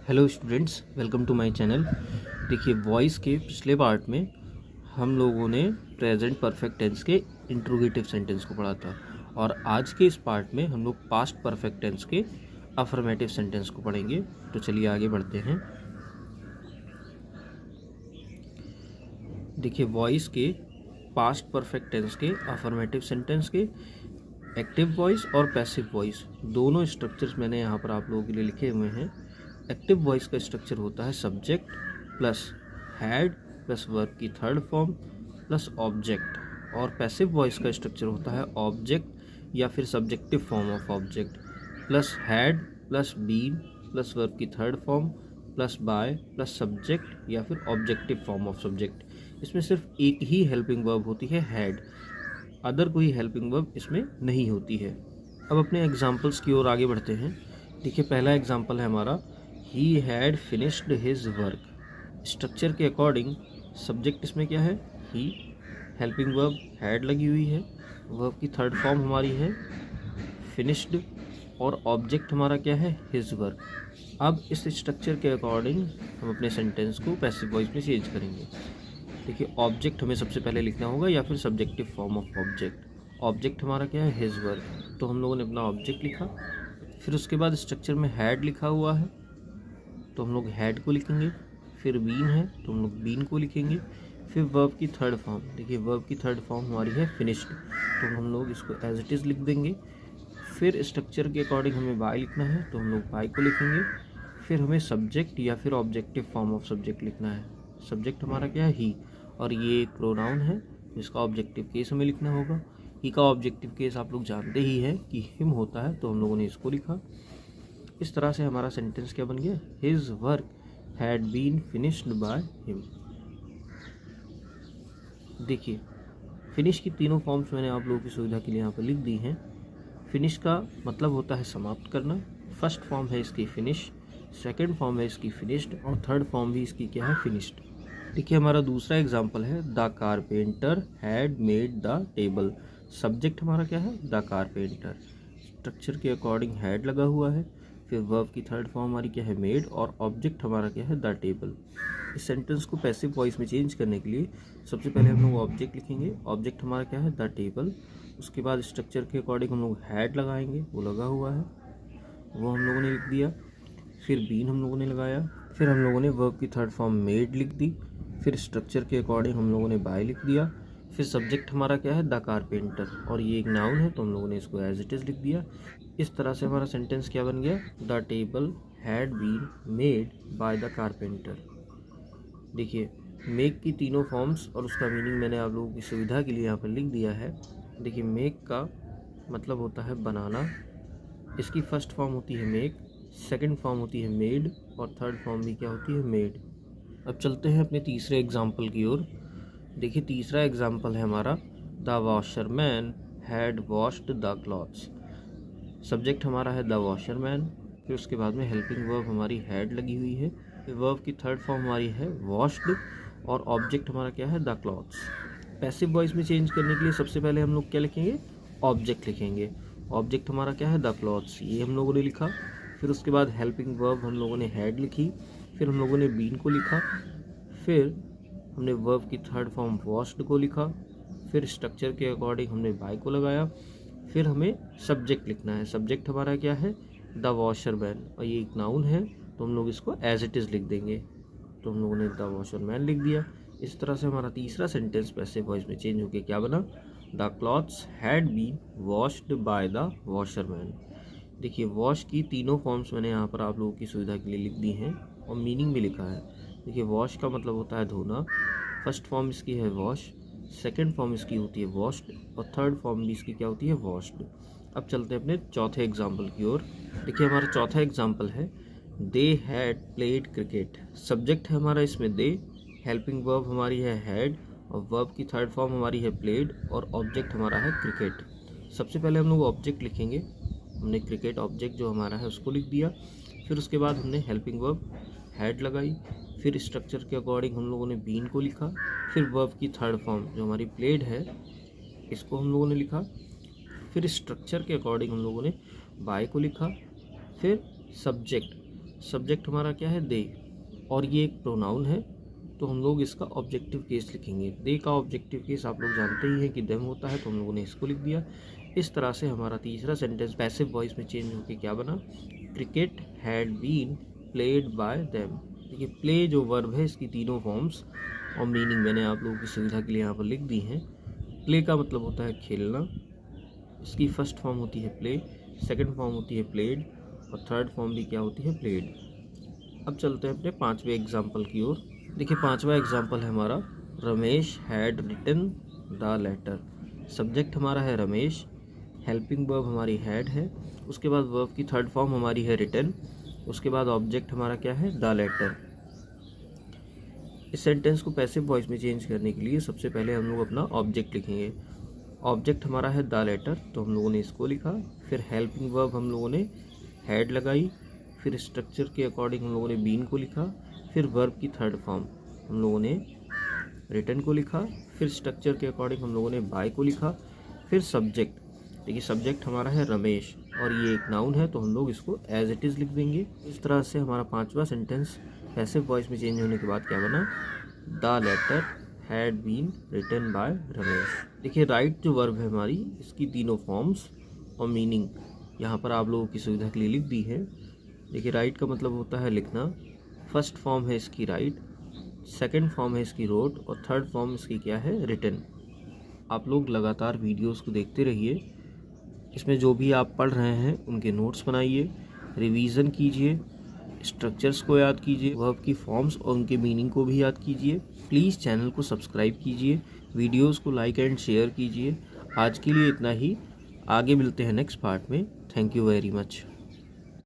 Hello students, welcome to my channel. देखिए, voice के पिछले पार्ट में हम लोगों ने प्रेजेंट परफेक्ट टेंस के इंट्रोगेटिव सेंटेंस को पढ़ा था और आज के इस पार्ट में हम लोग पास्ट परफेक्ट टेंस के अफर्मेटिव सेंटेंस को पढ़ेंगे। तो चलिए आगे बढ़ते हैं। देखिए, वॉइस के पास्ट परफेक्ट टेंस के अफर्मेटिव सेंटेंस के एक्टिव वॉइस और पैसिव वॉइस दोनों स्ट्रक्चर्स मैंने यहाँ पर आप लोगों के लिए लिखे हुए हैं। एक्टिव वॉइस का स्ट्रक्चर होता है subject plus had plus verb की थर्ड फॉर्म प्लस ऑब्जेक्ट, और पैसिव वॉइस का स्ट्रक्चर होता है ऑब्जेक्ट या फिर subjective form of object plus had plus been plus verb की third form plus by plus subject या फिर ऑब्जेक्टिव फॉर्म ऑफ सब्जेक्ट। इसमें सिर्फ एक ही हेल्पिंग वर्ब होती है हैड, अदर कोई हेल्पिंग वर्ब इसमें नहीं होती है। अब अपने एग्जाम्पल्स की ओर आगे बढ़ते हैं। देखिए, पहला एग्जाम्पल है हमारा he had finished his work. Structure के अकॉर्डिंग सब्जेक्ट इसमें क्या है, ही, हेल्पिंग वर्ब हैड लगी हुई है, वर्ब की थर्ड फॉर्म हमारी है फिनिश्ड और ऑब्जेक्ट हमारा क्या है, हिज वर्क। अब इस स्ट्रक्चर के अकॉर्डिंग हम अपने सेंटेंस को पैसिव वॉइस में चेंज करेंगे। देखिए, ऑब्जेक्ट हमें सबसे पहले लिखना होगा या फिर subjective form of object. Object हमारा क्या है, हिज वर्क, तो हम लोगों ने अपना ऑब्जेक्ट लिखा। फिर उसके बाद स्ट्रक्चर में हैड लिखा हुआ है तो हम लोग हैड को लिखेंगे। फिर बीन है तो हम लोग बीन को लिखेंगे। फिर वर्ब की थर्ड फॉर्म, देखिए वर्ब की थर्ड फॉर्म हमारी है फिनिश्ड, तो हम लोग इसको एज इट इज़ लिख देंगे। फिर स्ट्रक्चर के अकॉर्डिंग हमें बाय लिखना है तो हम लोग बाय को लिखेंगे। फिर हमें सब्जेक्ट या फिर ऑब्जेक्टिव फॉर्म ऑफ सब्जेक्ट लिखना है। सब्जेक्ट हमारा क्या है, ही, और ये एक प्रोनाउन है तो इसका ऑब्जेक्टिव केस हमें लिखना होगा। ही का ऑब्जेक्टिव केस आप लोग जानते ही हैं कि हिम होता है, तो हम लोगों ने इसको लिखा। इस तरह से हमारा सेंटेंस क्या बन गया, his work had been finished by him. देखिए, फिनिश की तीनों फॉर्म्स मैंने आप लोगों की सुविधा के लिए यहाँ पर लिख दी हैं। फिनिश का मतलब होता है समाप्त करना। फर्स्ट फॉर्म है इसकी फिनिश, सेकंड फॉर्म है इसकी फिनिश्ड और थर्ड फॉर्म भी इसकी क्या है, फिनिश्ड। देखिए, हमारा दूसरा एग्जाम्पल है the carpenter had made the table. Subject हमारा क्या है, द कारपेंटर। स्ट्रक्चर के अकॉर्डिंग हैड लगा हुआ है। फिर वर्ब की थर्ड फॉर्म हमारी क्या है, मेड, और ऑब्जेक्ट हमारा क्या है, द टेबल। इस सेंटेंस को पैसिव वॉइस में चेंज करने के लिए सबसे पहले हम लोग ऑब्जेक्ट लिखेंगे। ऑब्जेक्ट हमारा क्या है, द टेबल। उसके बाद स्ट्रक्चर के अकॉर्डिंग हम लोग हैड लगाएंगे, वो लगा हुआ है, वो हम लोगों ने लिख दिया। फिर बीन हम लोगों ने लगाया। फिर हम लोगों ने वर्ब की थर्ड फॉर्म मेड लिख दी। फिर स्ट्रक्चर के अकॉर्डिंग हम लोगों ने बाय लिख दिया। फिर सब्जेक्ट हमारा क्या है, द कारपेंटर, और ये एक नाउन है तो हम लोगों ने इसको एज इट इज़ लिख दिया। इस तरह से हमारा सेंटेंस क्या बन गया, the table had been made by the carpenter. देखिए, मेक की तीनों फॉर्म्स और उसका मीनिंग मैंने आप लोगों की सुविधा के लिए यहाँ पर लिख दिया है। देखिए, मेक का मतलब होता है बनाना। इसकी फर्स्ट फॉर्म होती है मेक, सेकंड फॉर्म होती है मेड और थर्ड फॉर्म भी क्या होती है, मेड। अब चलते हैं अपने तीसरे एग्जाम्पल की ओर। देखिए, तीसरा एग्जाम्पल है हमारा the washerman had washed the clothes. Subject हमारा है द वॉशरमैन। फिर उसके बाद में हेल्पिंग वर्ब हमारी हैड लगी हुई है। फिर वर्ब की थर्ड फॉर्म हमारी है वॉश्ड और ऑब्जेक्ट हमारा क्या है, द क्लॉथ्स। पैसिव वॉइस में चेंज करने के लिए सबसे पहले हम लोग क्या लिखेंगे, ऑब्जेक्ट लिखेंगे। ऑब्जेक्ट हमारा क्या है, द क्लॉथ्स, ये हम लोगों ने लिखा। फिर उसके बाद हेल्पिंग वर्ब हम लोगों ने हैड लिखी। फिर हम लोगों ने बीन को लिखा। फिर हमने वर्ब की थर्ड फॉर्म वॉश्ड को लिखा। फिर स्ट्रक्चर के अकॉर्डिंग हमने बाय को लगाया। फिर हमें सब्जेक्ट लिखना है। सब्जेक्ट हमारा क्या है, द वॉशरमैन, और ये एक नाउन है तो हम लोग इसको एज इट इज़ लिख देंगे, तो हम लोगों ने द वॉशरमैन लिख दिया। इस तरह से हमारा तीसरा सेंटेंस पैसिव वॉइस में चेंज होकर क्या बना, the clothes had been washed by the washerman. देखिए, वॉश की तीनों फॉर्म्स मैंने यहाँ पर आप लोगों की सुविधा के लिए लिख दी हैं और मीनिंग भी लिखा है। देखिए, वॉश का मतलब होता है धोना। फर्स्ट फॉर्म इसकी है वॉश, सेकंड फॉर्म इसकी होती है वॉश्ड और थर्ड फॉर्म भी इसकी क्या होती है, वॉश्ड। अब चलते हैं अपने चौथे एग्जाम्पल की ओर। देखिए, हमारा चौथा एग्जाम्पल है they had played cricket. Subject है हमारा इसमें दे, हेल्पिंग वर्ब हमारी है हैड और वर्ब की थर्ड फॉर्म हमारी है प्लेड और ऑब्जेक्ट हमारा है क्रिकेट। सबसे पहले हम लोग ऑब्जेक्ट लिखेंगे। हमने क्रिकेट ऑब्जेक्ट जो हमारा है उसको लिख दिया। फिर उसके बाद हमने हेल्पिंग वर्ब हैड लगाई। फिर स्ट्रक्चर के अकॉर्डिंग हम लोगों ने बीन को लिखा। फिर वर्ब की थर्ड फॉर्म जो हमारी प्लेड है इसको हम लोगों ने लिखा। फिर स्ट्रक्चर के अकॉर्डिंग हम लोगों ने बाय को लिखा। फिर सब्जेक्ट, सब्जेक्ट हमारा क्या है, दे, और ये एक प्रोनाउन है, तो हम लोग इसका ऑब्जेक्टिव केस लिखेंगे। दे का ऑब्जेक्टिव केस आप लोग जानते ही हैं कि देम होता है, तो हम लोगों ने इसको लिख दिया। इस तरह से हमारा तीसरा सेंटेंस पैसिव वॉइस में चेंज होकर क्या बना, cricket had been played by them. देखिए प्ले जो वर्ब है इसकी तीनों फॉर्म्स और मीनिंग मैंने आप लोगों की सुविधा के लिए यहाँ पर लिख दी हैं। प्ले का मतलब होता है खेलना, इसकी फर्स्ट फॉर्म होती है प्ले, सेकंड फॉर्म होती है प्लेड और थर्ड फॉर्म भी क्या होती है, प्लेड। अब चलते हैं अपने पांचवें एग्जाम्पल की ओर। देखिए पांचवा एग्जाम्पल है हमारा, Ramesh had written the letter. Subject हमारा है रमेश, हेल्पिंग वर्ब हमारी हैड है, उसके बाद वर्ब की थर्ड फॉर्म हमारी है रिटन, उसके बाद ऑब्जेक्ट हमारा क्या है, द लेटर। इस सेंटेंस को पैसिव वॉइस में चेंज करने के लिए सबसे पहले हम लोग अपना ऑब्जेक्ट लिखेंगे। ऑब्जेक्ट हमारा है द लेटर, तो हम लोगों ने इसको लिखा। फिर हेल्पिंग वर्ब हम लोगों ने हैड लगाई, फिर स्ट्रक्चर के अकॉर्डिंग हम लोगों ने बीन को लिखा, फिर वर्ब की थर्ड फॉर्म हम लोगों ने रिटन को लिखा, फिर स्ट्रक्चर के अकॉर्डिंग हम लोगों ने बाय को लिखा, फिर सब्जेक्ट। देखिए सब्जेक्ट हमारा है रमेश और ये एक नाउन है, तो हम लोग इसको एज इट इज़ लिख देंगे। इस तरह से हमारा पांचवा सेंटेंस पैसिव वॉइस में चेंज होने के बाद क्या बना, the letter had been written by Ramesh. देखिए राइट जो वर्ब है हमारी, इसकी तीनों फॉर्म्स और मीनिंग यहाँ पर आप लोगों की सुविधा के लिए लिख दी है। देखिए राइट का मतलब होता है लिखना, फर्स्ट फॉर्म है इसकी राइट, सेकंड फॉर्म है इसकी रोट और थर्ड फॉर्म इसकी क्या है, रिटन। आप लोग लगातार वीडियोस को देखते रहिए, इसमें जो भी आप पढ़ रहे हैं उनके नोट्स बनाइए, रिवीजन कीजिए, स्ट्रक्चर्स को याद कीजिए, वर्ब की फॉर्म्स और उनके मीनिंग को भी याद कीजिए। प्लीज़ चैनल को सब्सक्राइब कीजिए, वीडियोस को लाइक एंड शेयर कीजिए। आज के लिए इतना ही, आगे मिलते हैं नेक्स्ट पार्ट में। Thank you very much.